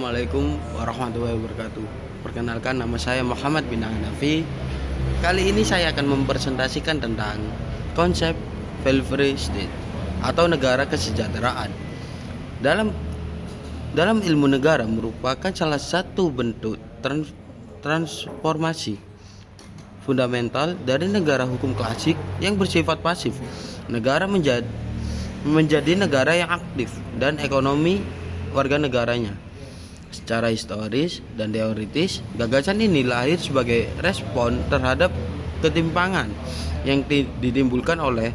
Assalamualaikum warahmatullahi wabarakatuh. Perkenalkan, nama saya Muhammad bin Hanafi. Kali ini saya akan mempresentasikan tentang konsep welfare state atau negara kesejahteraan. Dalam ilmu negara merupakan salah satu bentuk transformasi fundamental dari negara hukum klasik yang bersifat pasif. Negara menjadi negara yang aktif dan ekonomi warga negaranya. Secara historis dan teoritis, gagasan ini lahir sebagai respon terhadap ketimpangan yang ditimbulkan oleh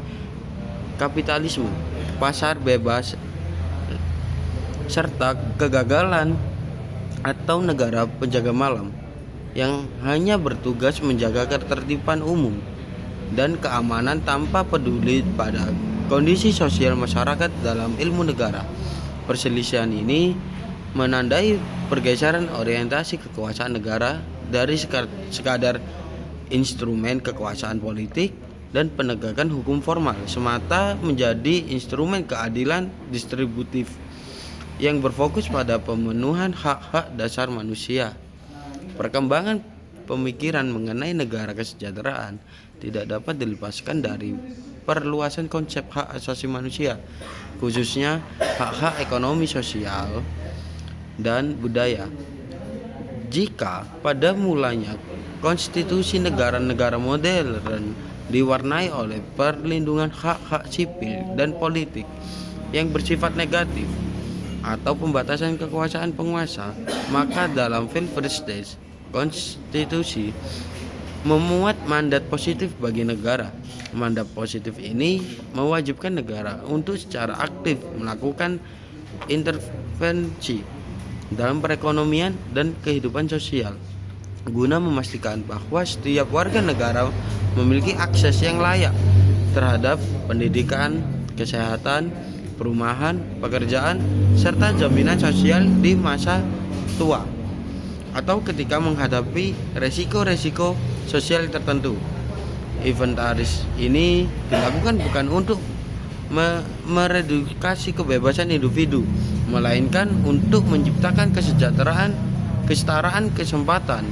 kapitalisme, pasar bebas, serta kegagalan atau negara penjaga malam yang hanya bertugas menjaga ketertiban umum dan keamanan tanpa peduli pada kondisi sosial masyarakat. Dalam ilmu negara, perselisihan ini menandai pergeseran orientasi kekuasaan negara dari sekadar instrumen kekuasaan politik dan penegakan hukum formal semata menjadi instrumen keadilan distributif yang berfokus pada pemenuhan hak-hak dasar manusia. Perkembangan pemikiran mengenai negara kesejahteraan tidak dapat dilepaskan dari perluasan konsep hak asasi manusia, khususnya hak-hak ekonomi, sosial, dan budaya. Jika pada mulanya konstitusi negara-negara modern diwarnai oleh perlindungan hak-hak sipil dan politik yang bersifat negatif atau pembatasan kekuasaan penguasa, maka dalam welfare state konstitusi memuat mandat positif bagi negara. Mandat positif ini mewajibkan negara untuk secara aktif melakukan intervensi dalam perekonomian dan kehidupan sosial guna memastikan bahwa setiap warga negara memiliki akses yang layak terhadap pendidikan, kesehatan, perumahan, pekerjaan, serta jaminan sosial di masa tua atau ketika menghadapi resiko-resiko sosial tertentu. Inventaris ini dilakukan bukan untuk meredukasi kebebasan individu, melainkan untuk menciptakan kesetaraan kesempatan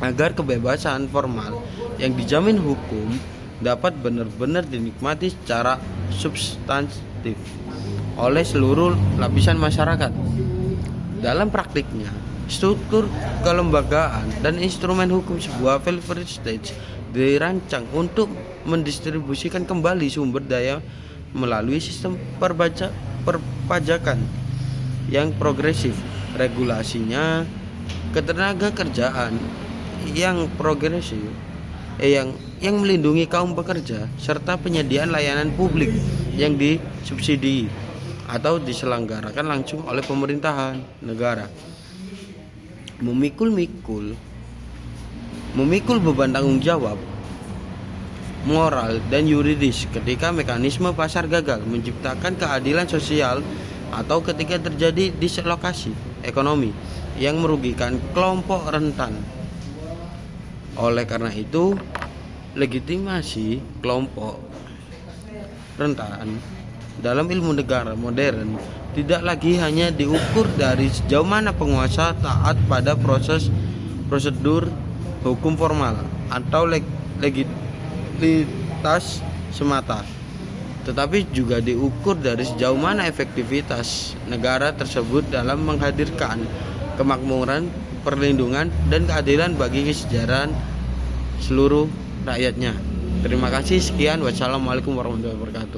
agar kebebasan formal yang dijamin hukum dapat benar-benar dinikmati secara substantif oleh seluruh lapisan masyarakat. Dalam praktiknya, struktur kelembagaan dan instrumen hukum sebuah welfare state dirancang untuk mendistribusikan kembali sumber daya melalui sistem perpajakan yang progresif, regulasinya ketenaga kerjaan yang progresif, yang melindungi kaum pekerja, serta penyediaan layanan publik yang disubsidi atau diselenggarakan langsung oleh pemerintahan negara. Memikul beban tanggung jawab moral dan yuridis ketika mekanisme pasar gagal menciptakan keadilan sosial atau ketika terjadi dislokasi ekonomi yang merugikan kelompok rentan. Oleh karena itu, legitimasi kelompok rentan dalam ilmu negara modern tidak lagi hanya diukur dari sejauh mana penguasa taat pada prosedur hukum formal atau legitimitas semata, tetapi juga diukur dari sejauh mana efektivitas negara tersebut dalam menghadirkan kemakmuran, perlindungan, dan keadilan bagi kesejahteraan seluruh rakyatnya. Terima kasih, sekian, wassalamualaikum warahmatullahi wabarakatuh.